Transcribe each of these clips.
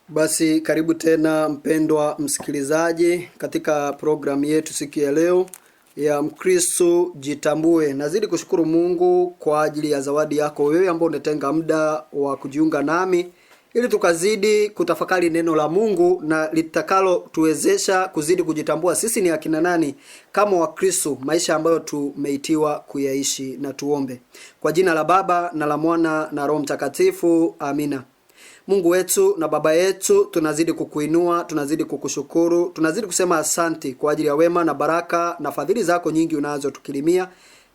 Basi karibu tena mpendwa msikilizaji katika programu yetu siku ya leo ya Mkristo Jitambue. Nazidi kushukuru Mungu kwa ajili ya zawadi yako wewe ambao unatenga muda wa kujiunga nami ili tukazidi kutafakari neno la Mungu na litakalo tuwezesha kuzidi kujitambua sisi ni akina nani kama Wakristo, maisha ambayo tumeitiwa kuyaishi. Na tuombe. Kwa jina la Baba na la Mwana na Roho Mtakatifu, amina. Mungu wetu na Baba yetu, tunazidi kukuinua, tunazidi kukushukuru, tunazidi kusema asante kwa ajili ya wema na baraka na fadhili zako nyingi unazo tukirimia,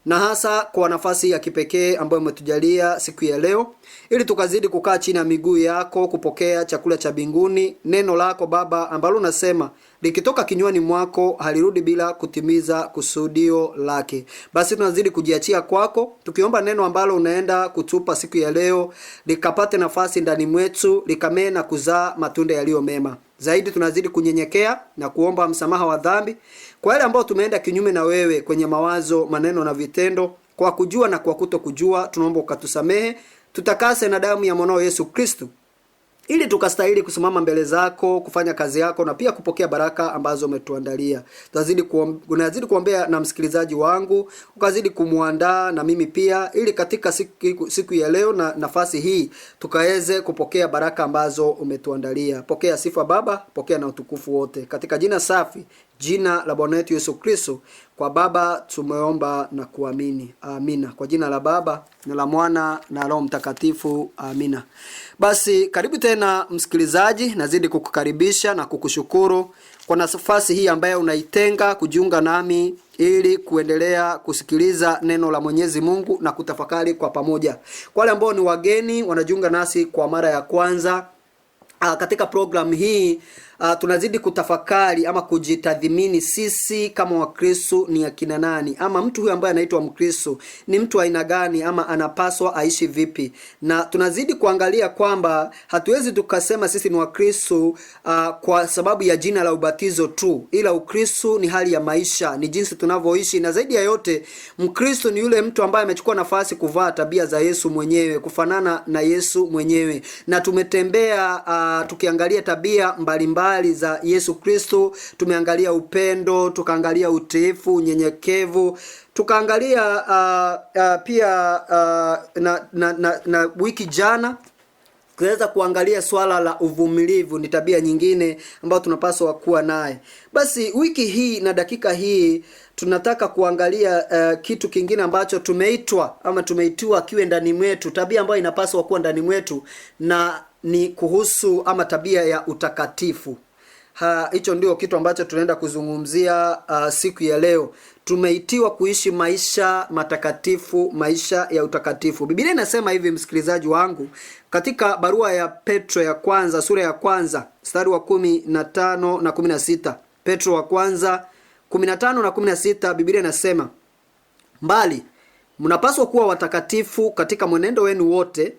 na hasa kwa nafasi ya kipekee ambayo umetujalia siku ya leo ili tukazidi kukaa chini ya miguu yako kupokea chakula cha mbinguni, neno lako Baba ambalo unasema likitoka kinywani mwako halirudi bila kutimiza kusudio lake. Basi tunazidi kujiachia kwako tukiomba neno ambalo unaenda kutupa siku ya leo likapate nafasi ndani mwetu, likamee na kuzaa matunda yaliyo mema. Zaidi tunazidi kunyenyekea na kuomba msamaha wa dhambi kwa wale ambao tumeenda kinyume na wewe kwenye mawazo, maneno na vitendo, kwa kujua na kwa kutokujua. Tunaomba ukatusamehe, tutakase na damu ya mwanao Yesu Kristo ili tukastahili kusimama mbele zako kufanya kazi yako na pia kupokea baraka ambazo umetuandalia. Unazidi kuombea na msikilizaji wangu, ukazidi kumuandaa na mimi pia ili katika siku ya leo na nafasi hii tukaweze kupokea baraka ambazo umetuandalia. Pokea sifa Baba, pokea na utukufu wote. Katika jina safi, jina la Bwana wetu Yesu Kristo, kwa Baba tumeomba na kuamini. Amina. Kwa jina la Baba na la Mwana na Roho Mtakatifu. Amina. Basi karibu tena msikilizaji, nazidi kukukaribisha na kukushukuru kwa nafasi hii ambayo unaitenga kujiunga nami ili kuendelea kusikiliza neno la Mwenyezi Mungu na kutafakari kwa pamoja. Kwa wale ambao ni wageni wanajiunga nasi kwa mara ya kwanza, katika program hii tunazidi kutafakari ama kujitathmini sisi kama Wakristo ni akina nani, ama mtu huyu ambaye anaitwa Mkristo ni mtu aina gani, ama anapaswa aishi vipi. Na tunazidi kuangalia kwamba hatuwezi tukasema sisi ni Wakristo kwa sababu ya jina la ubatizo tu, ila Ukristo ni hali ya maisha, ni jinsi tunavyoishi. Na zaidi ya yote, Mkristo ni yule mtu ambaye amechukua nafasi kuvaa tabia za Yesu mwenyewe, kufanana na Yesu mwenyewe. Na tumetembea tukiangalia tabia mbalimbali za Yesu Kristo. Tumeangalia upendo, tukaangalia utiifu, unyenyekevu, tukaangalia pia na wiki jana kuweza kuangalia swala la uvumilivu, ni tabia nyingine ambayo tunapaswa kuwa naye. Basi wiki hii na dakika hii tunataka kuangalia kitu kingine ambacho tumeitiwa kiwe ndani mwetu, tabia ambayo inapaswa kuwa ndani mwetu, na ni kuhusu ama tabia ya utakatifu. Hicho ndio kitu ambacho tunaenda kuzungumzia siku ya leo. Tumeitiwa kuishi maisha matakatifu, maisha ya utakatifu. Biblia inasema hivi, msikilizaji wangu, katika barua ya Petro ya kwanza, sura ya kwanza, mstari wa 15 na 16. Petro wa kwanza 15 na 16, Biblia inasema, mbali mnapaswa kuwa watakatifu katika mwenendo wenu wote,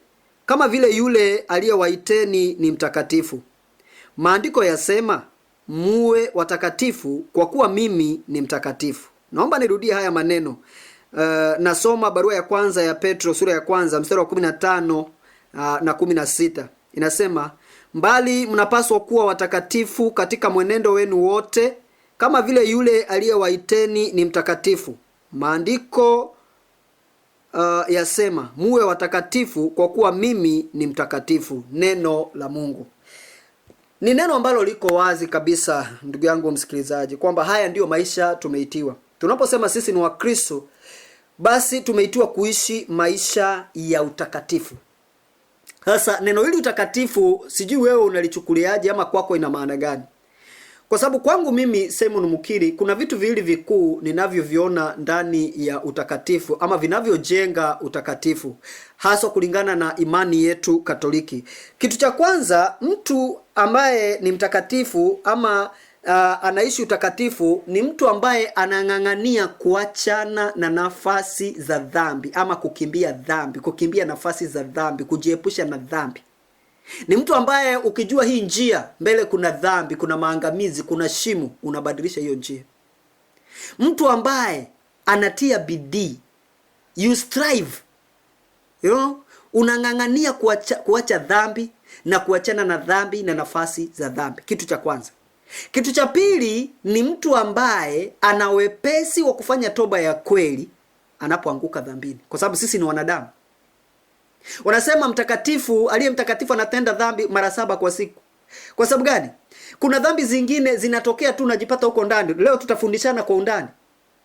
kama vile yule aliyewaiteni ni mtakatifu. Maandiko yasema, muwe watakatifu kwa kuwa mimi ni mtakatifu. Naomba nirudie haya maneno. Nasoma barua ya kwanza ya Petro, sura ya kwanza, mstari wa 15 na 16. Inasema, mbali mnapaswa kuwa watakatifu katika mwenendo wenu wote, kama vile yule aliyewaiteni ni mtakatifu. Maandiko yasema, muwe watakatifu kwa kuwa mimi ni mtakatifu. Neno la Mungu ni neno ambalo liko wazi kabisa, ndugu yangu msikilizaji, kwamba haya ndiyo maisha tumeitiwa. Tunaposema sisi ni Wakristo, basi tumeitiwa kuishi maisha ya utakatifu. Sasa neno hili utakatifu, sijui wewe unalichukuliaje ama kwako ina maana gani? Kwa sababu kwangu mimi Simon Mukiri, kuna vitu viwili vikuu ninavyoviona ndani ya utakatifu ama vinavyojenga utakatifu, hasa kulingana na imani yetu Katoliki. Kitu cha kwanza, mtu ambaye ni mtakatifu ama anaishi utakatifu ni mtu ambaye anang'ang'ania kuachana na nafasi za dhambi ama kukimbia dhambi, kukimbia nafasi za dhambi, kujiepusha na dhambi. Ni mtu ambaye ukijua hii njia mbele kuna dhambi, kuna maangamizi, kuna shimo, unabadilisha hiyo njia. Mtu ambaye anatia bidii, you strive, unang'ang'ania kuacha dhambi na kuachana na dhambi na nafasi za dhambi. Kitu cha kwanza. Kitu cha pili ni mtu ambaye ana wepesi wa kufanya toba ya kweli anapoanguka dhambini, kwa sababu sisi ni wanadamu. Wanasema mtakatifu, aliye mtakatifu anatenda dhambi mara 7 kwa siku. Kwa sababu gani? Kuna dhambi zingine zinatokea tu unajipata huko ndani. Leo tutafundishana kwa undani.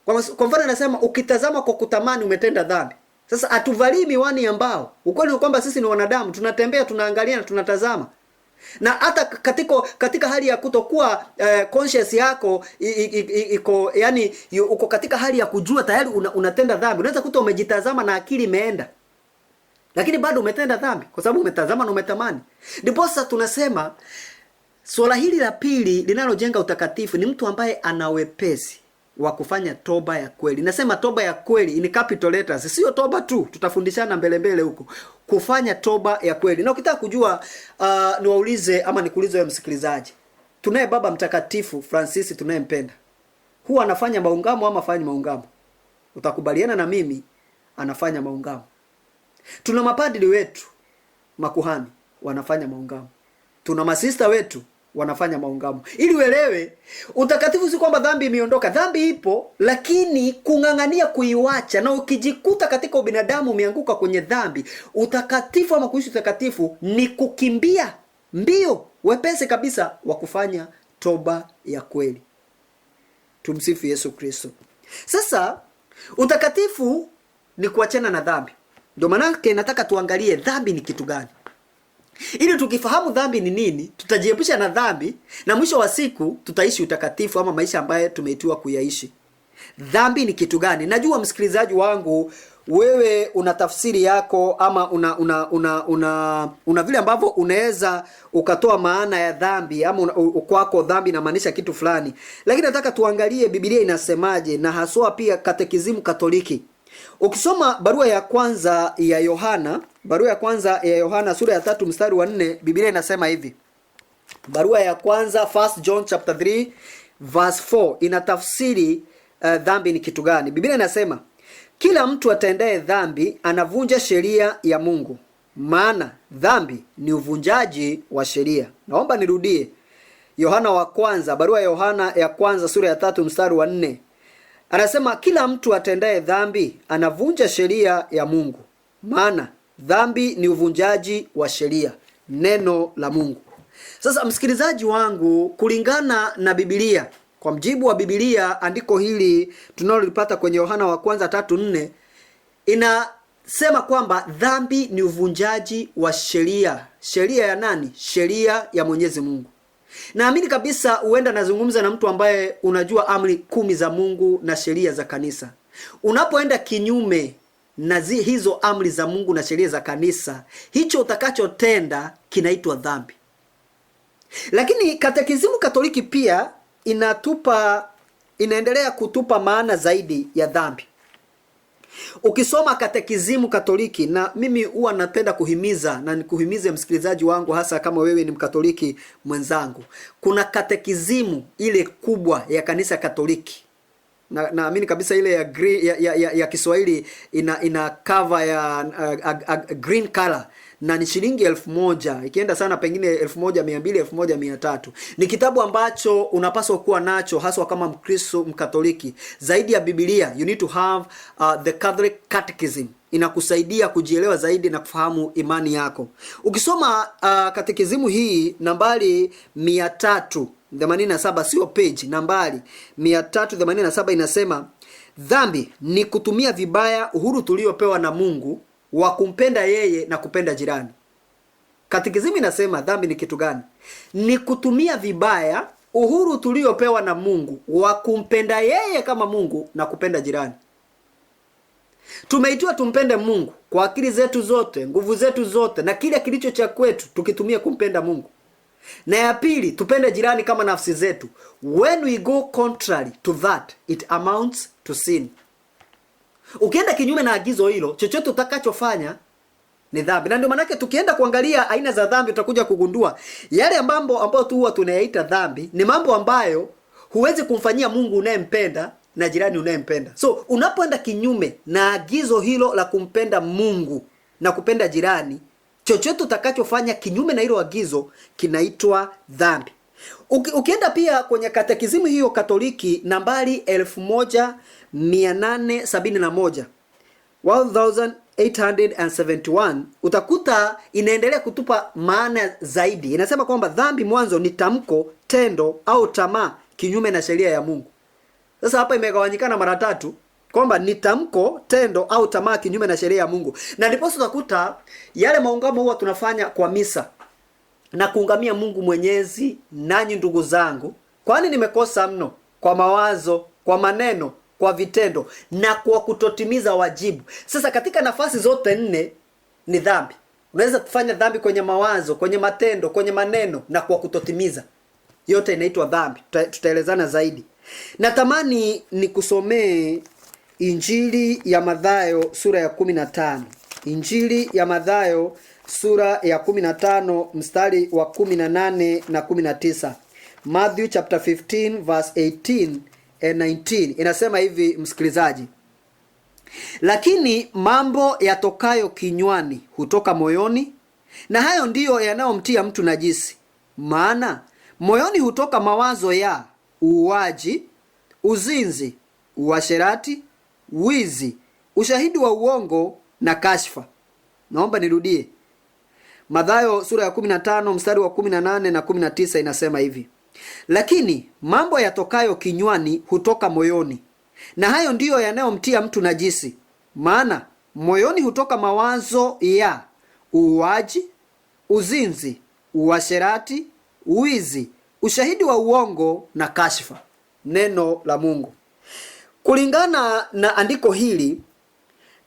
Kwa mfano anasema ukitazama kwa kutamani umetenda dhambi. Sasa hatuvalii miwani ya mbao. Ukweli ni kwamba sisi ni wanadamu, tunatembea, tunaangalia na tunatazama. Na hata katika hali ya kutokuwa conscious yako iko, yani uko katika hali ya kujua tayari unatenda dhambi. Unaweza kuta umejitazama na akili imeenda, lakini bado umetenda dhambi kwa sababu umetazama na umetamani. Ndipo sasa tunasema swala hili la pili linalojenga utakatifu ni mtu ambaye ana wepesi wa kufanya toba ya kweli. Nasema toba ya kweli in capital letters, sio toba tu, tutafundishana mbele huko. Kufanya toba ya kweli. Na ukitaka kujua niwaulize ama nikuulize wewe msikilizaji. Tunaye baba mtakatifu Francis tunayempenda. Huwa anafanya maungamo ama afanye maungamo? Utakubaliana na mimi anafanya maungamo. Tuna mapadri wetu, makuhani wanafanya maungamo. Tuna masista wetu wanafanya maungamo. Ili uelewe utakatifu si kwamba dhambi imeondoka. Dhambi ipo, lakini kung'ang'ania kuiwacha. Na ukijikuta katika ubinadamu umeanguka kwenye dhambi, utakatifu ama kuishi utakatifu ni kukimbia mbio wepesi kabisa wa kufanya toba ya kweli. Tumsifu Yesu Kristo. Sasa utakatifu ni kuachana na dhambi. Ndio maana nataka tuangalie dhambi ni kitu gani. Ili tukifahamu dhambi ni nini, tutajiepusha na dhambi na mwisho wa siku tutaishi utakatifu ama maisha ambayo tumeitiwa kuyaishi. Dhambi ni kitu gani? Najua msikilizaji wangu wewe una tafsiri yako ama una vile ambavyo unaweza ukatoa maana ya dhambi ama kwako dhambi inamaanisha kitu fulani. Lakini nataka tuangalie Biblia inasemaje, na haswa pia katekizimu Katoliki. Ukisoma barua ya kwanza ya Yohana sura ya 3 mstari wa 4, Biblia inasema hivi. Barua ya kwanza 1 John chapter 3 verse 4 inatafsiri dhambi ni kitu gani. Biblia inasema kila mtu atendaye dhambi anavunja sheria ya Mungu, maana dhambi ni uvunjaji wa sheria. Naomba nirudie. Barua ya Yohana ya kwanza sura ya 3 mstari wa 4. Anasema kila mtu atendaye dhambi anavunja sheria ya Mungu, maana dhambi ni uvunjaji wa sheria, neno la Mungu. Sasa msikilizaji wangu, kulingana na Biblia, kwa mjibu wa Biblia, andiko hili tunalolipata kwenye Yohana wa kwanza 3:4 inasema kwamba dhambi ni uvunjaji wa sheria. Sheria ya nani? Sheria ya Mwenyezi Mungu. Naamini kabisa huenda nazungumza na mtu ambaye unajua amri 10 za Mungu na sheria za kanisa. Unapoenda kinyume na hizo amri za Mungu na sheria za kanisa, hicho utakachotenda kinaitwa dhambi. Lakini katekizimu Katoliki pia inaendelea kutupa maana zaidi ya dhambi. Ukisoma katekizimu Katoliki, na mimi huwa napenda kuhimiza na nikuhimize msikilizaji wangu, hasa kama wewe ni Mkatoliki mwenzangu, kuna katekizimu ile kubwa ya kanisa Katoliki. Naamini kabisa ile ya Kiswahili ina cover ya green color na ni shilingi 1000, ikienda sana pengine 1200, 1300. Ni kitabu ambacho unapaswa kuwa nacho haswa kama Mkristo Mkatoliki. Zaidi ya Biblia, you need to have the Catholic Catechism. Inakusaidia kujielewa zaidi na kufahamu imani yako. Ukisoma katekizimu hii nambari 387, sio page, nambari 387 inasema dhambi ni kutumia vibaya uhuru tuliopewa na Mungu wa kumpenda yeye na kupenda jirani. Katekizimu inasema dhambi ni kitu gani? Ni kutumia vibaya uhuru tuliopewa na Mungu wa kumpenda yeye kama Mungu na kupenda jirani. Tumeitwa tumpende Mungu kwa akili zetu zote, nguvu zetu zote na kile kilicho cha kwetu, tukitumia kumpenda Mungu. Na ya pili, tupende jirani kama nafsi zetu. When we go contrary to that, it amounts to sin. Ukienda kinyume na agizo hilo, chochote utakachofanya ni dhambi. Na ndio maana tukienda kuangalia aina za dhambi tutakuja kugundua yale mambo ambayo tu huwa tunayaita dhambi ni mambo ambayo huwezi kumfanyia Mungu unayempenda na jirani unayempenda. So unapoenda kinyume na agizo hilo la kumpenda Mungu na kupenda jirani, chochote utakachofanya kinyume na hilo agizo kinaitwa dhambi. Ukienda pia kwenye katekizimu hiyo Katoliki nambari 1871 1871, utakuta inaendelea kutupa maana zaidi. Inasema kwamba dhambi mwanzo ni tamko, tendo au tamaa kinyume na sheria ya Mungu. Sasa hapa imegawanyikana mara tatu kwamba ni tamko, tendo au tamaa kinyume na sheria ya Mungu. Na ndipo utakuta yale maungamo huwa tunafanya kwa misa na kuungamia Mungu Mwenyezi, nanyi ndugu zangu, kwani nimekosa mno kwa mawazo, kwa maneno, kwa vitendo na kwa kutotimiza wajibu. Sasa katika nafasi zote nne ni dhambi. Unaweza kufanya dhambi kwenye mawazo, kwenye matendo, kwenye maneno na kwa kutotimiza. Yote inaitwa dhambi. Tutaelezana zaidi. Natamani nikusomee Injili ya Mathayo sura ya 15. Injili ya Mathayo sura ya 15 mstari wa 18 na 19. Matthew chapter 15 verse 18 and 19. Inasema hivi msikilizaji: lakini mambo yatokayo kinywani hutoka moyoni, na hayo ndiyo yanayomtia mtu najisi. Maana moyoni hutoka mawazo ya uuaji, uzinzi, uasherati, wizi, ushahidi wa uongo na kashfa. Naomba nirudie. Mathayo sura ya 15 mstari wa 18 na 19 inasema hivi: lakini mambo yatokayo kinywani hutoka moyoni, na hayo ndiyo yanayomtia mtu najisi. Maana moyoni hutoka mawazo ya uuaji, uzinzi, uasherati, wizi, ushahidi wa uongo na kashfa. Neno la Mungu. Kulingana na andiko hili,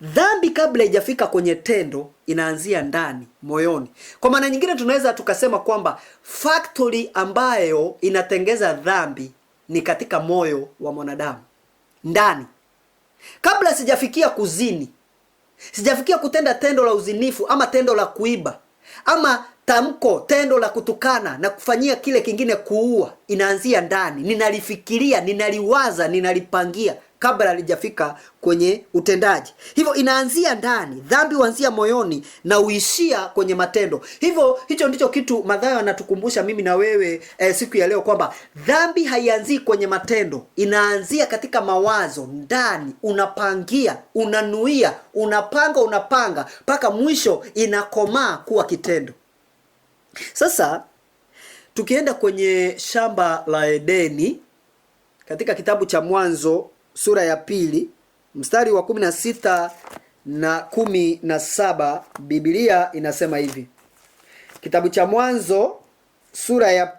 dhambi kabla haijafika kwenye tendo inaanzia ndani, moyoni. Kwa maana nyingine tunaweza tukasema kwamba factory ambayo inatengeza dhambi ni katika moyo wa mwanadamu, ndani. Kabla sijafikia kuzini, sijafikia kutenda tendo la uzinifu ama tendo la kuiba ama tamko, tendo la kutukana na kufanyia kile kingine, kuua, inaanzia ndani. Ninalifikiria, ninaliwaza, ninalipangia kabla halijafika kwenye utendaji. Hivyo inaanzia ndani. Dhambi huanzia moyoni na uishia kwenye matendo. Hivyo hicho ndicho kitu Mathayo anatukumbusha mimi na wewe siku ya leo, kwamba dhambi haianzii kwenye matendo, inaanzia katika mawazo ndani. Unapangia, unanuia, unapanga mpaka mwisho inakomaa kuwa kitendo. Sasa tukienda kwenye shamba la Edeni katika kitabu cha Mwanzo sura ya 2 mstari wa 16 na 17, Biblia inasema hivi. Kitabu cha Mwanzo sura ya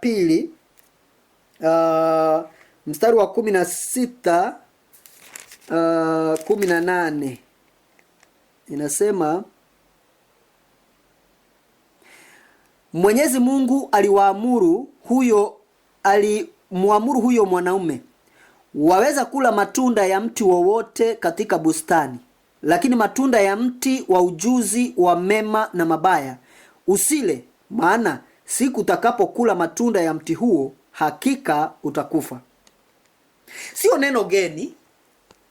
2 mstari wa 16 18 inasema, Mwenyezi Mungu alimwamuru huyo mwanaume, waweza kula matunda ya mti wowote katika bustani, lakini matunda ya mti wa ujuzi wa mema na mabaya usile, maana siku utakapokula matunda ya mti huo hakika utakufa. Sio neno geni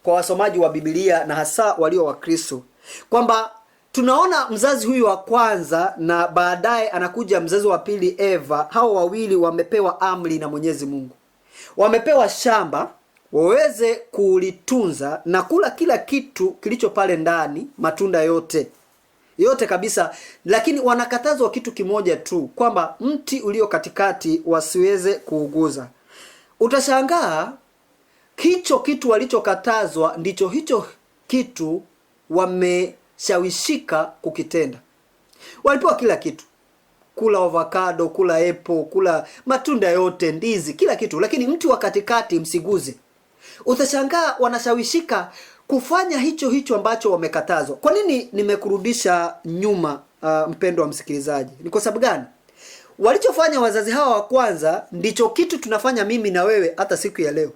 kwa wasomaji wa Biblia na hasa walio wa Kristo, kwamba tunaona mzazi huyu wa kwanza na baadaye anakuja mzazi wa pili, Eva. Hao wawili wamepewa amri na Mwenyezi Mungu. Wamepewa shamba waweze kulitunza na kula kila kitu kilicho pale ndani, matunda yote kabisa, lakini wanakatazwa kitu kimoja tu, kwamba mti ulio katikati wasiweze kuuguza. Utashangaa hicho kitu walichokatazwa ndicho hicho kitu wameshawishika kukitenda. Walipewa kila kitu, kula avocado, kula apple, kula matunda yote, ndizi, kila kitu, lakini mti wa katikati msiguze. Utashangaa wanashawishika kufanya hicho ambacho wamekatazwa. Kwa nini nimekurudisha nyuma, mpendo wa msikilizaji? Ni kwa sababu gani? Walichofanya wazazi hawa wa kwanza ndicho kitu tunafanya mimi na wewe hata siku ya leo.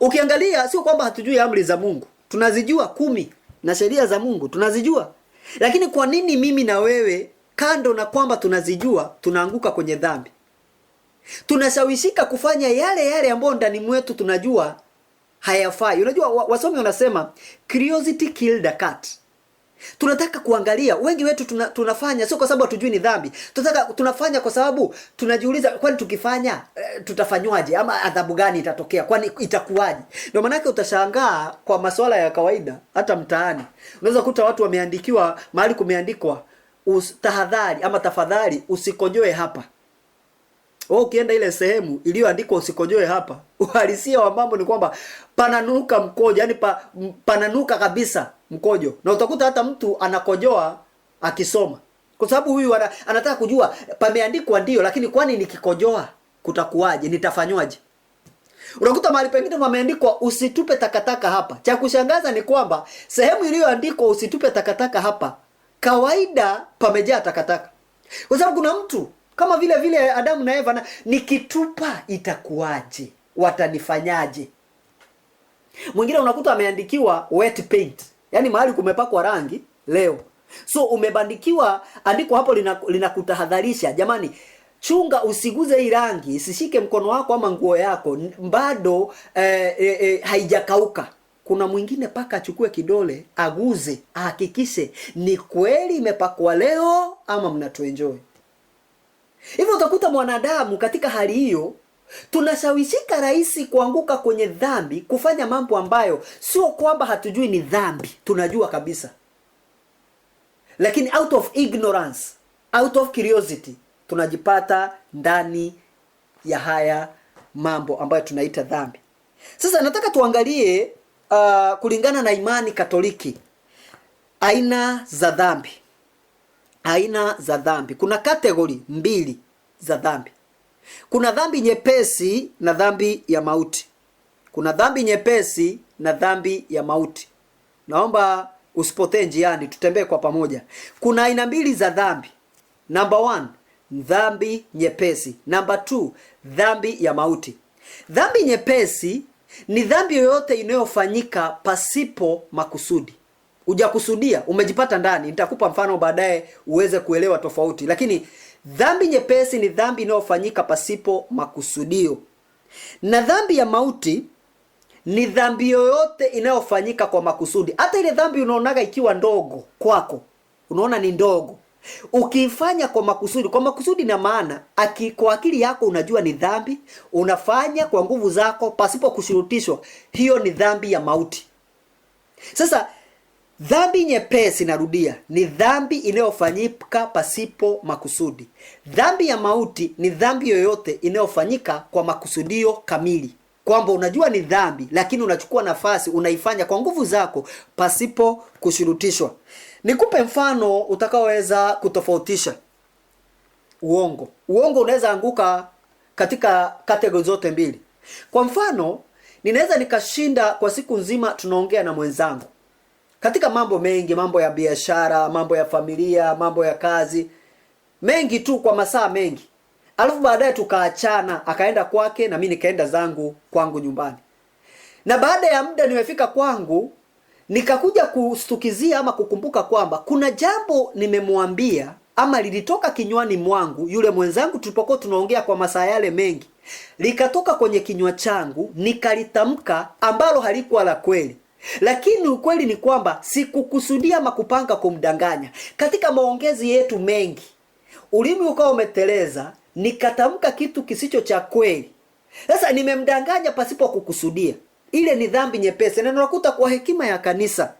Ukiangalia, sio kwamba hatujui amri za Mungu, tunazijua 10 na sheria za Mungu tunazijua. Lakini kwa nini mimi na wewe, kando na kwamba tunazijua, tunaanguka kwenye dhambi? Tunashawishika kufanya yale ambayo ndani mwetu tunajua hayafai. Unajua wasomi wanasema curiosity killed the cat. Tunataka kuangalia, wengi wetu tunafanya sio kwa sababu hatujui ni dhambi. Tunafanya kwa sababu tunajiuliza, kwani tukifanya tutafanywaje, ama adhabu gani itatokea, kwani itakuwaje? Ndio maana utashangaa kwa masuala ya kawaida, hata mtaani unaweza kuta watu wameandikiwa, mahali kumeandikwa tahadhari ama tafadhali usikojoe hapa. Ukienda ile sehemu iliyoandikwa usikojoe hapa, uhalisia wa mambo ni kwamba pananuka mkojo, yani pananuka kabisa mkojo. Na utakuta hata mtu anakojoa akisoma, kwa sababu huyu anataka kujua pameandikwa ndio, lakini kwani nikikojoa kutakuwaje, nitafanywaje? Unakuta mahali pengine pameandikwa usitupe takataka hapa. Cha kushangaza ni kwamba sehemu iliyoandikwa usitupe takataka hapa, kawaida pamejaa takataka. Kwa sababu kuna mtu kama vile Adamu na Eva, nikitupa itakuwaje, watanifanyaje? Mwingine unakuta ameandikiwa wet paint, yani mahali kumepakwa rangi leo. So umebandikiwa andiko hapo linakutahadharisha, jamani, chunga usiguze hii rangi, isishike mkono wako ama nguo yako, bado haijakauka. Kuna mwingine paka achukue kidole aguze, ahakikishe ni kweli imepakwa leo ama mnatuenjoy. Hivyo utakuta mwanadamu katika hali hiyo, tunashawishika rahisi kuanguka kwenye dhambi, kufanya mambo ambayo sio kwamba hatujui ni dhambi, tunajua kabisa. Lakini out of ignorance, out of curiosity, tunajipata ndani ya haya mambo ambayo tunaita dhambi. Sasa nataka tuangalie kulingana na imani Katoliki, aina za dhambi. Aina za dhambi. Kuna kategori mbili za dhambi. Kuna dhambi nyepesi na dhambi ya mauti. Kuna dhambi nyepesi na dhambi ya mauti. Naomba usipotee njiani, tutembee kwa pamoja. Kuna aina mbili za dhambi. Number 1, dhambi nyepesi. Number 2, dhambi ya mauti. Dhambi nyepesi ni dhambi yoyote inayofanyika pasipo makusudi. Hujakusudia, umejipata ndani. Nitakupa mfano baadaye uweze kuelewa tofauti. Lakini dhambi nyepesi ni dhambi inayofanyika pasipo makusudio. Na dhambi ya mauti ni dhambi yoyote inayofanyika kwa makusudi. Hata ile dhambi unaonaga ikiwa ndogo kwako, unaona ni ndogo, ukiifanya kwa makusudi. Kwa makusudi na maana kwa akili yako unajua ni dhambi, unafanya kwa nguvu zako pasipo kushurutishwa, hiyo ni dhambi ya mauti. Sasa dhambi nyepesi, narudia, ni dhambi inayofanyika pasipo makusudi. Dhambi ya mauti ni dhambi yoyote inayofanyika kwa makusudio kamili, kwamba unajua ni dhambi lakini unachukua nafasi, unaifanya kwa nguvu zako pasipo kushurutishwa. Nikupe mfano utakaoweza kutofautisha. Uongo. Uongo unaweza anguka katika kategori zote mbili. Kwa mfano, ninaweza nikashinda kwa siku nzima tunaongea na mwenzangu katika mambo mengi, mambo ya biashara, mambo ya familia, mambo ya kazi, mengi tu kwa masaa mengi. Alafu baadaye tukaachana, akaenda kwake na mimi nikaenda zangu kwangu nyumbani. Na baada ya muda nimefika kwangu, nikakuja kustukizia ama kukumbuka kwamba kuna jambo nimemwambia ama lilitoka kinywani mwangu yule mwenzangu tulipokuwa tunaongea kwa masaa yale mengi. Likatoka kwenye kinywa changu, nikalitamka ambalo halikuwa la kweli. Lakini ukweli ni kwamba sikukusudia ama kupanga kumdanganya. Katika maongezi yetu mengi, ulimi ukawa umeteleza, nikatamka kitu kisicho cha kweli. Sasa nimemdanganya pasipo kukusudia. Ile ni dhambi nyepesi. Na unakuta kwa hekima ya kanisa,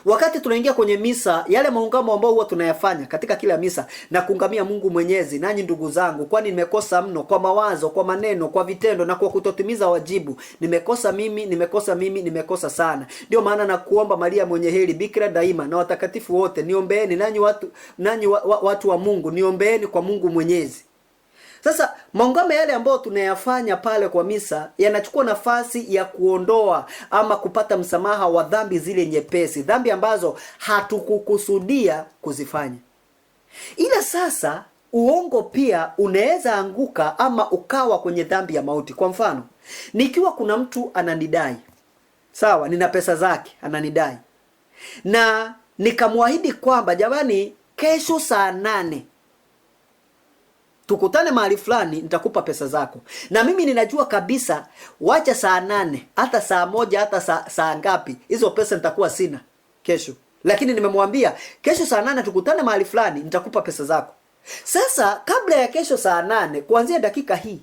wakati tunaingia kwenye misa, yale maungamo ambao huwa tunayafanya katika kila misa, na kuungamia Mungu Mwenyezi, nanyi ndugu zangu, kwani nimekosa mno kwa mawazo, kwa maneno, kwa vitendo na kwa kutotimiza wajibu. Nimekosa nimekosa sana. Ndio maana na kuomba Maria mwenye heri, Bikira daima, na watakatifu wote, niombeeni nanyi watu wa Mungu, niombeeni kwa Mungu Mwenyezi. Sasa maungamo yale ambayo tunayafanya pale kwa misa yanachukua nafasi ya kuondoa ama kupata msamaha wa dhambi zile nyepesi, dhambi ambazo hatukukusudia kuzifanya. Ila sasa uongo pia unaweza anguka ama ukawa kwenye dhambi ya mauti. Kwa mfano, nikiwa kuna mtu ananidai, sawa, nina pesa zake, ananidai, na nikamwahidi kwamba jamani, kesho saa 8 tukutane mahali fulani, nitakupa pesa zako. Na mimi ninajua kabisa, wacha saa 8, hata saa 1, hata saa ngapi, hizo pesa nitakuwa sina kesho. lakini nimemwambia kesho saa 8 tukutane mahali fulani, nitakupa pesa zako. Sasa kabla ya kesho saa 8, kuanzia dakika hii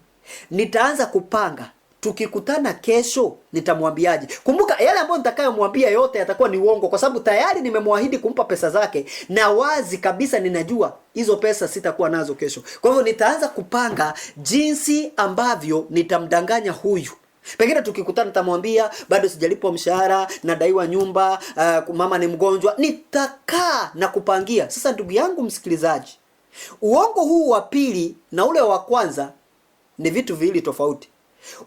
nitaanza kupanga tukikutana kesho nitamwambiaje. Kumbuka yale ambayo nitakayomwambia yote yatakuwa ni uongo, kwa sababu tayari nimemwahidi kumpa pesa zake, na wazi kabisa ninajua hizo pesa sitakuwa nazo kesho. Kwa hivyo nitaanza kupanga jinsi ambavyo nitamdanganya huyu. Pengine tukikutana nitamwambia bado sijalipwa mshahara, nadaiwa nyumba, mama ni mgonjwa. Nitakaa na kupangia. Sasa ndugu yangu msikilizaji, uongo huu wa pili na ule wa kwanza ni vitu viwili tofauti.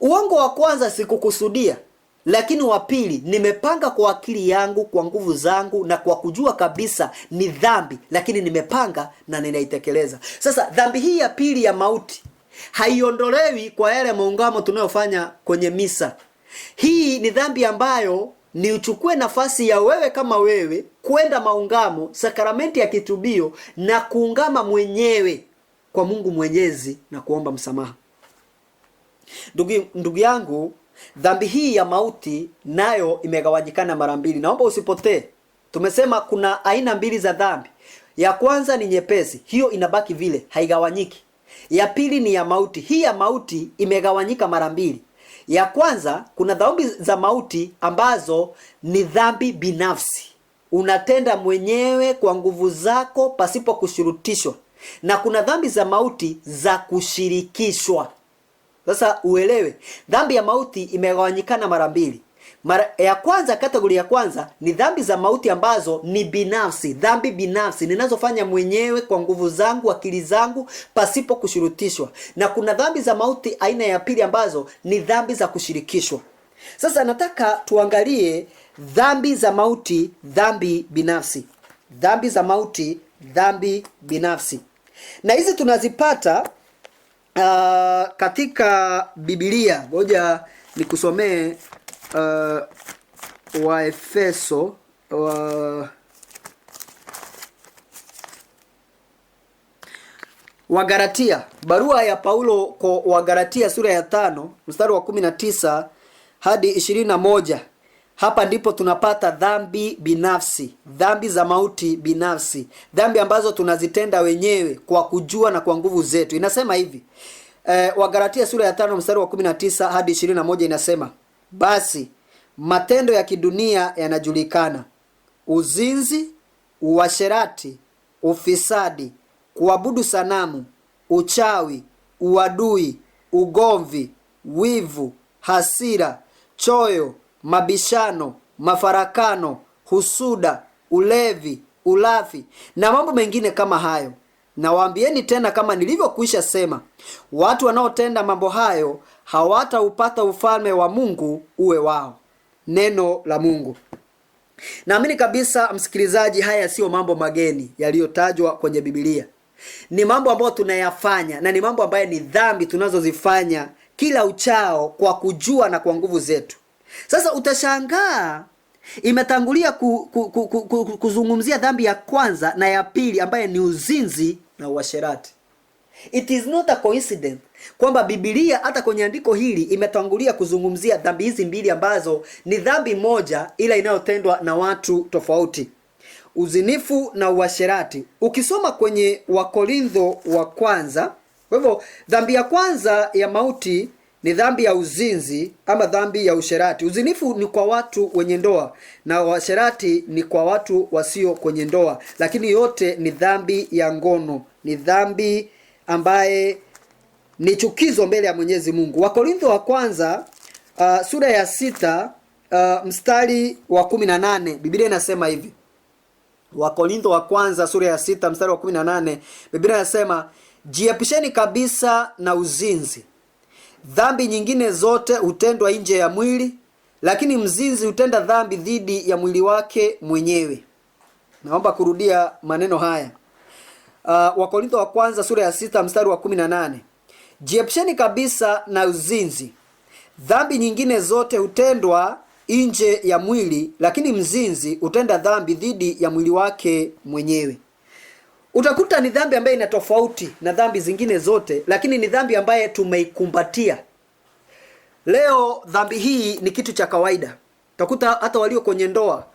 Uongo wa kwanza sikukusudia, lakini wa pili nimepanga kwa akili yangu, kwa nguvu zangu, na kwa kujua kabisa ni dhambi, lakini nimepanga na ninaitekeleza. Sasa dhambi hii ya pili ya mauti haiondolewi kwa yale maungamo tunayofanya kwenye misa. Hii ni dhambi ambayo ni uchukue nafasi ya wewe kama wewe kwenda maungamo, sakramenti ya kitubio, na kuungama mwenyewe kwa Mungu Mwenyezi na kuomba msamaha. Ndugu yangu, dhambi hii ya mauti nayo imegawanyikana mara mbili. Naomba usipotee. Tumesema kuna aina mbili za dhambi. Ya kwanza ni nyepesi, hiyo inabaki vile, haigawanyiki. Ya pili ni ya mauti. Hii ya mauti imegawanyika mara mbili. Ya kwanza, kuna dhambi za mauti ambazo ni dhambi binafsi, unatenda mwenyewe kwa nguvu zako pasipo kushurutishwa, na kuna dhambi za mauti za kushirikishwa. Sasa uelewe, dhambi ya mauti imegawanyikana mara mbili. Ya kwanza, kategori ya kwanza ni dhambi za mauti ambazo ni binafsi, dhambi binafsi ninazofanya mwenyewe kwa nguvu zangu, akili zangu, pasipo kushurutishwa. Na kuna dhambi za mauti aina ya pili ambazo ni dhambi za kushirikishwa. Sasa nataka tuangalie dhambi za mauti, dhambi binafsi. Dhambi za mauti, dhambi binafsi. Na hizi tunazipata katika Biblia. Ngoja nikusomee Waefeso Wagalatia, barua ya Paulo kwa Wagalatia sura ya 5 mstari wa 19 hadi 21. Hapa ndipo tunapata dhambi binafsi, dhambi za mauti binafsi, dhambi ambazo tunazitenda wenyewe kwa kujua na kwa nguvu zetu. Inasema hivi, Wagalatia sura ya 5 mstari wa 19 hadi 21 inasema, basi matendo ya kidunia yanajulikana: uzinzi, uasherati, ufisadi, kuabudu sanamu, uchawi, uadui, ugomvi, wivu, hasira, choyo, mabishano, mafarakano, husuda, ulevi, ulafi na mambo mengine kama hayo. Na waambieni tena, kama nilivyokwisha sema, watu wanaotenda mambo hayo hawataupata ufalme wa Mungu uwe wao. Neno la Mungu. Naamini kabisa msikilizaji, haya sio mambo mageni yaliyotajwa kwenye Biblia. Ni mambo ambayo tunayafanya, na ni mambo ambayo ni dhambi tunazozifanya kila uchao kwa kujua na kwa nguvu zetu. Sasa utashangaa imetangulia kuzungumzia dhambi ya kwanza na ya pili ambayo ni uzinzi na uasherati. It is not a coincidence kwamba Biblia hata kwenye andiko hili imetangulia kuzungumzia dhambi hizi mbili ambazo ni dhambi moja ila inayotendwa na watu tofauti: uzinifu na uasherati. Ukisoma kwenye Wakorintho wa kwanza, kwa hivyo dhambi ya kwanza ya mauti ni dhambi ya uzinzi ama dhambi ya usherati. Uzinifu ni kwa watu wenye ndoa na uasherati ni kwa watu wasio kwenye ndoa, lakini yote ni dhambi ya ngono, ni dhambi ambaye ni chukizo mbele ya Mwenyezi Mungu. Wakorintho wa kwanza sura ya 6 mstari wa 18, Biblia inasema hivi. Wakorintho wa kwanza sura ya 6 mstari wa 18, Biblia inasema, jiepisheni kabisa na uzinzi. Dhambi nyingine zote hutendwa nje ya mwili, lakini mzinzi hutenda dhambi dhidi ya mwili wake mwenyewe. Naomba kurudia maneno haya. Wakorintho wa kwanza sura ya 6 mstari wa 18. Jiepisheni kabisa na uzinzi. Dhambi nyingine zote hutendwa nje ya mwili, lakini mzinzi hutenda dhambi dhidi ya mwili wake mwenyewe. Utakuta ni dhambi ambayo ina tofauti na dhambi zingine zote, lakini ni dhambi ambaye tumeikumbatia. Leo dhambi hii ni kitu cha kawaida. Utakuta hata walio kwenye ndoa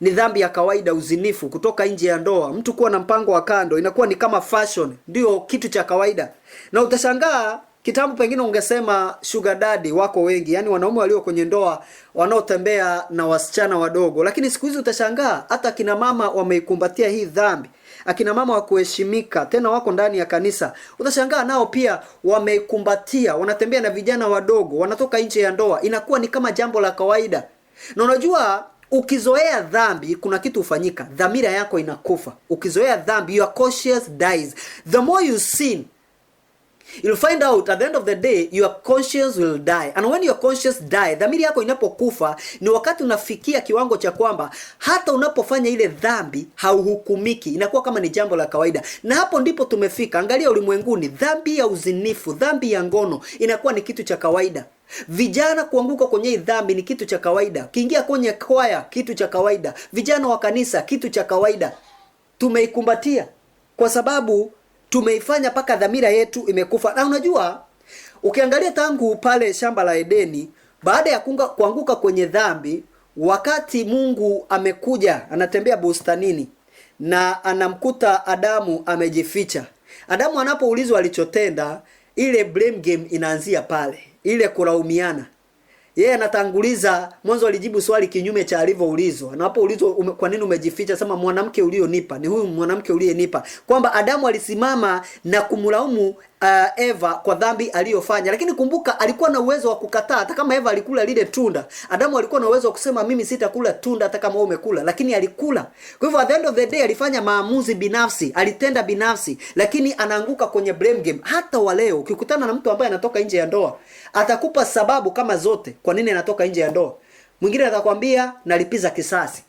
ni dhambi ya kawaida. Uzinifu, kutoka nje ya ndoa, mtu kuwa na mpango wa kando, inakuwa ni kama fashion, ndio kitu cha kawaida. Na utashangaa kitambo pengine ungesema sugar daddy wako wengi, yani wanaume walio kwenye ndoa wanaotembea na wasichana wadogo, lakini siku hizi utashangaa hata kina mama wameikumbatia hii dhambi. Akina mama wa kuheshimika, tena wako ndani ya kanisa, utashangaa nao pia wameikumbatia, wanatembea na vijana wadogo, wanatoka nje ya ndoa, inakuwa ni kama jambo la kawaida. Na unajua ukizoea dhambi kuna kitu hufanyika, dhamira yako inakufa. Ukizoea dhambi, your conscience dies. The more you sin, you'll find out at the end of the day your conscience will die. And when your conscience die, dhamiri yako inapokufa, ni wakati unafikia kiwango cha kwamba hata unapofanya ile dhambi hauhukumiki, inakuwa kama ni jambo la kawaida. Na hapo ndipo tumefika. Angalia ulimwenguni, dhambi ya uzinifu, dhambi ya ngono inakuwa ni kitu cha kawaida. Vijana kuanguka kwenye hii dhambi ni kitu cha kawaida. Kiingia kwenye kwaya, kitu cha kawaida. Vijana wa kanisa, kitu cha kawaida. Tumeikumbatia kwa sababu tumeifanya paka dhamira yetu imekufa. Na unajua ukiangalia tangu pale shamba la Edeni, baada ya kuanguka kwenye dhambi, wakati Mungu amekuja anatembea bustanini na anamkuta Adamu amejificha. Adamu anapoulizwa alichotenda, ile blame game inaanzia pale, ile kulaumiana. Yeye anatanguliza, mwanzo alijibu swali kinyume cha alivyoulizwa. Anapoulizwa kwa nini umejificha, sema mwanamke ulionipa, ni huyu mwanamke uliyenipa. Kwamba Adamu alisimama na kumlaumu Eva kwa dhambi aliyofanya. Lakini kumbuka alikuwa na uwezo wa kukataa. Hata kama Eva alikula lile tunda, Adamu alikuwa na uwezo wa kusema mimi sitakula tunda hata kama wewe umekula, lakini alikula. Kwa hivyo at the end of the day alifanya maamuzi binafsi, alitenda binafsi, lakini anaanguka kwenye blame game. Hata wa leo ukikutana na mtu ambaye anatoka nje ya ndoa, atakupa sababu kama zote kwa nini anatoka nje ya ndoa. Mwingine atakwambia nalipiza kisasi.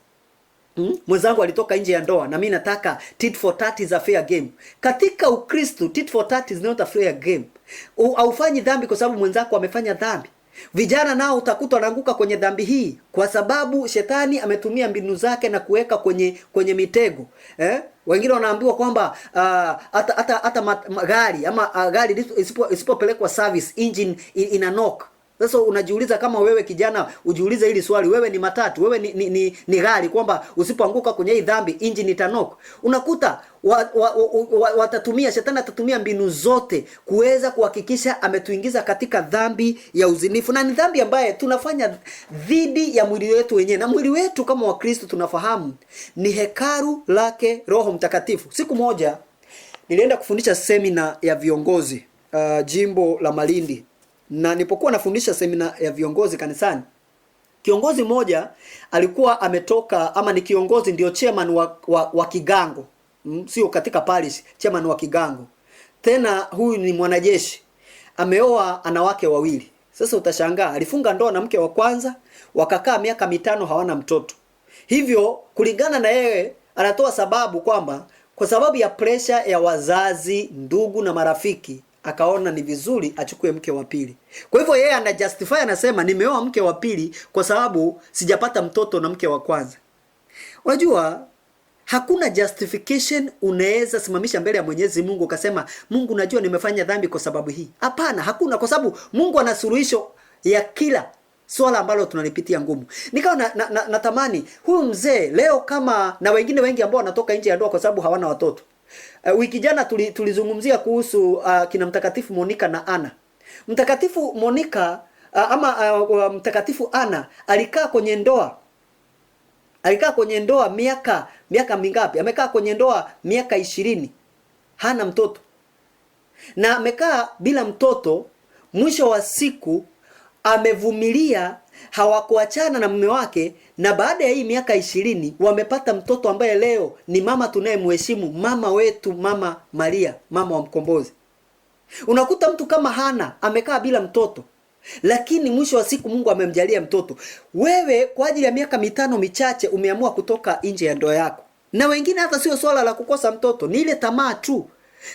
Mwenzangu alitoka nje ya ndoa na mimi nataka tit for tat is a fair game. Katika Ukristo tit for tat is not a fair game. Haufanyi dhambi kwa sababu mwenzako amefanya dhambi. Vijana nao utakuta wanaanguka kwenye dhambi hii kwa sababu shetani ametumia mbinu zake na kuweka kwenye mitego. Wengine wanaambiwa kwamba hata magari ama gari isipopelekwa service engine ina knock. Sasa unajiuliza, kama wewe kijana ujiulize hili swali, wewe ni matatu, wewe ni gari, kwamba usipoanguka kwenye hii dhambi engine itanok. Unakuta watatumia, shetani atatumia mbinu zote kuweza kuhakikisha ametuingiza katika dhambi ya uzinifu, na ni dhambi ambaye tunafanya dhidi ya mwili wetu wenyewe. Na mwili wetu kama Wakristo tunafahamu ni hekalu lake Roho Mtakatifu. Siku moja nilienda kufundisha semina ya viongozi jimbo la Malindi. Na nilipokuwa nafundisha semina ya viongozi kanisani, kiongozi mmoja alikuwa ametoka, ama ni kiongozi, ndio chairman wa Kigango. Sio katika parish, chairman wa Kigango. Tena huyu ni mwanajeshi. Ameoa wanawake wawili. Sasa utashangaa, alifunga ndoa na mke wa kwanza, wakakaa miaka 5 hawana mtoto. Hivyo kulingana na yeye anatoa sababu kwamba kwa sababu ya pressure ya wazazi, ndugu na marafiki, akaona ni vizuri achukue mke wa pili. Kwa hivyo yeye ana justify, anasema nimeoa mke wa pili kwa sababu sijapata mtoto na mke wa kwanza. Unajua hakuna justification unaweza simamisha mbele ya Mwenyezi Mungu ukasema Mungu najua nimefanya dhambi kwa sababu hii. Hapana, hakuna, kwa sababu Mungu ana suluhisho ya kila swala ambalo tunalipitia ngumu. Nikawa natamani huyu mzee leo, kama na wengine wengi ambao wanatoka nje ya ndoa kwa sababu hawana watoto. Wiki jana tulizungumzia kuhusu kina Mtakatifu Monica na Ana. Mtakatifu Monica Mtakatifu Ana alikaa kwenye ndoa. Alikaa kwenye ndoa miaka mingapi? Amekaa kwenye ndoa miaka 20. Hana mtoto. Na amekaa bila mtoto, mwisho wa siku amevumilia, hawakuachana na mume wake, na baada ya hii miaka 20 wamepata mtoto ambaye leo ni mama tunayemheshimu, mama wetu, Mama Maria, mama wa mkombozi. Unakuta mtu kama Hana amekaa bila mtoto, lakini mwisho wa siku Mungu amemjalia mtoto. Wewe kwa ajili ya miaka 5 michache umeamua kutoka nje ya ndoa yako. Na wengine hata sio swala la kukosa mtoto, ni ile tamaa tu.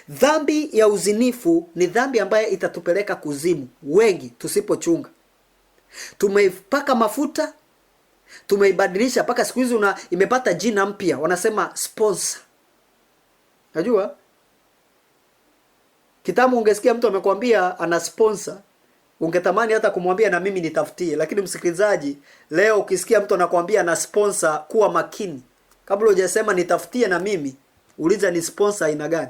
Dhambi ya uzinifu ni dhambi ambayo itatupeleka kuzimu wengi tusipochunga. Tumeipaka mafuta, tumeibadilisha mpaka siku hizi imepata jina mpya, wanasema sponsor. Najua kitambo ungesikia mtu amekwambia ana sponsor, ungetamani hata kumwambia na mimi nitafutie. Lakini msikilizaji, leo ukisikia mtu anakuambia na sponsor, kuwa makini. Kabla hujasema nitafutie na mimi, uliza ni sponsor aina gani.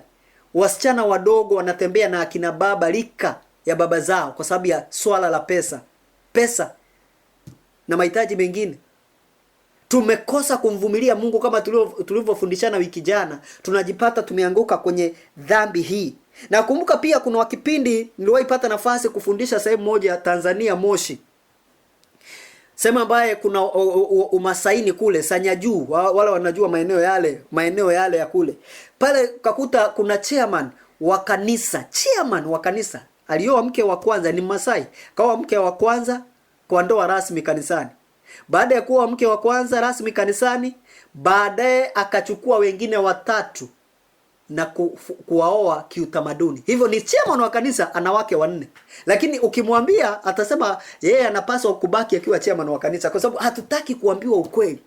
Wasichana wadogo wanatembea na akina baba rika ya baba zao kwa sababu ya swala la pesa na mahitaji mengine. Tumekosa kumvumilia Mungu kama tulivyofundishana wiki jana. Tunajipata tumeanguka kwenye dhambi hii. Na kumbuka pia kuna kipindi niliwahi pata nafasi kufundisha sehemu moja Tanzania, Moshi. Sema ambaye kuna umasaini kule Sanyajuu, wala wanajua maeneo yale ya kule. Pale kakuta kuna chairman wa kanisa. Alioa mke wa kwanza, ni Masai. Kawa mke wa kwanza kwa ndoa rasmi kanisani. Baada ya kuwa mke wa kwanza rasmi kanisani, baadaye akachukua wengine 3 na kuwaoa kiutamaduni. Hivyo ni chairman wa kanisa, ana wake 4. Lakini ukimwambia atasema yeye anapaswa kubaki akiwa chairman wa kanisa, kwa sababu hatutaki kuambiwa ukweli.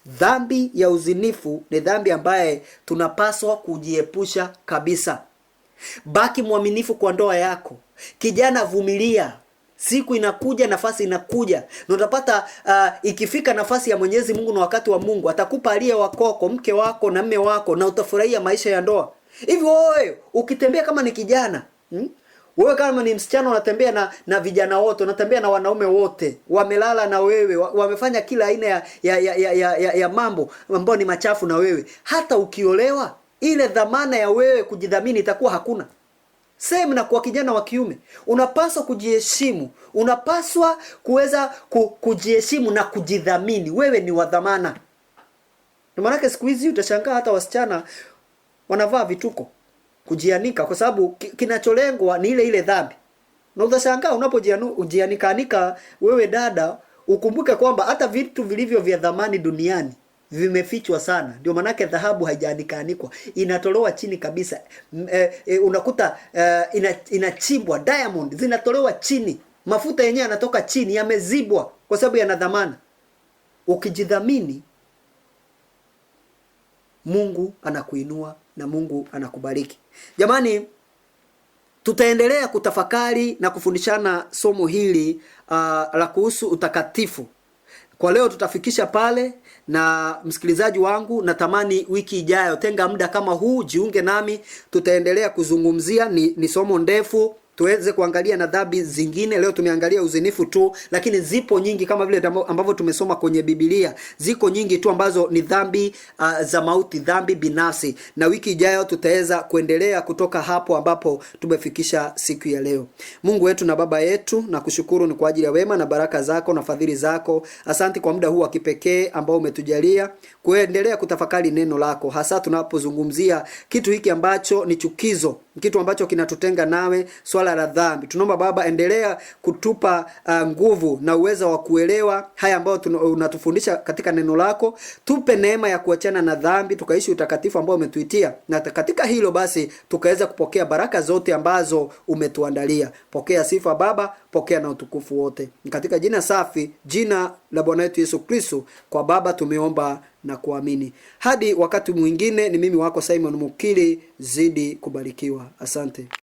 Dhambi ya uzinifu ni dhambi ambaye tunapaswa kujiepusha kabisa. Baki mwaminifu kwa ndoa yako. Kijana, vumilia. Siku inakuja, nafasi inakuja. Na utapata ikifika nafasi ya Mwenyezi Mungu na wakati wa Mungu, atakupa aliye wako, mke wako na mme wako, na utafurahia maisha ya ndoa. Hivi wewe ukitembea kama ni kijana, wewe kama ni msichana unatembea na vijana wote, unatembea na wanaume wote, wamelala na wewe, wamefanya kila aina ya mambo ambayo ni machafu na wewe. Hata ukiolewa, ile dhamana ya wewe kujidhamini itakuwa hakuna. Same na kwa kijana wa kiume, unapaswa kujiheshimu, unapaswa kuweza kujiheshimu na kujidhamini. Wewe ni wa dhamana. Ndio maana siku hizi utashangaa hata wasichana wanavaa vituko, kujianika, kwa sababu kinacholengwa ni ile dhambi. Na utashangaa unapojianika wewe dada, ukumbuke kwamba hata vitu vilivyo vya dhamani duniani vimefichwa sana. Ndio manake dhahabu haijaanikwa, inatolewa chini kabisa. Unakuta inachimbwa, diamond zinatolewa chini, mafuta yenyewe yanatoka chini, yamezibwa kwa sababu yana dhamana. Ukijidhamini, Mungu anakuinua na Mungu anakubariki. Jamani, tutaendelea kutafakari na kufundishana somo hili la kuhusu utakatifu. Kwa leo tutafikisha pale, na msikilizaji wangu, natamani wiki ijayo tenga muda kama huu, jiunge nami, tutaendelea kuzungumzia. Ni somo ndefu, tuweze kuangalia na dhambi zingine. Leo tumeangalia uzinifu tu, lakini zipo nyingi kama vile ambavyo tumesoma kwenye Biblia. Ziko nyingi tu ambazo ni dhambi za mauti, dhambi binafsi. Na wiki ijayo tutaweza kuendelea kutoka hapo ambapo tumefikisha siku ya leo. Mungu wetu na Baba yetu, na kushukuru ni kwa ajili ya wema na baraka zako na fadhili zako. Asante kwa muda huu wa kipekee ambao umetujalia kuendelea kutafakari neno lako, hasa tunapozungumzia kitu hiki ambacho ni chukizo, kitu ambacho kinatutenga nawe, swala la dhambi. Tunaomba Baba, endelea kutupa nguvu na uwezo wa kuelewa haya ambayo unatufundisha katika neno lako. Tupe neema ya kuachana na dhambi, tukaishi utakatifu ambao umetuitia, na katika hilo basi tukaweza kupokea baraka zote ambazo umetuandalia. Pokea sifa Baba, pokea na utukufu wote. Katika jina safi, jina la Bwana wetu Yesu Kristo, kwa Baba tumeomba na kuamini. Hadi wakati mwingine, ni mimi wako Simon Mukili. Zidi kubarikiwa. Asante.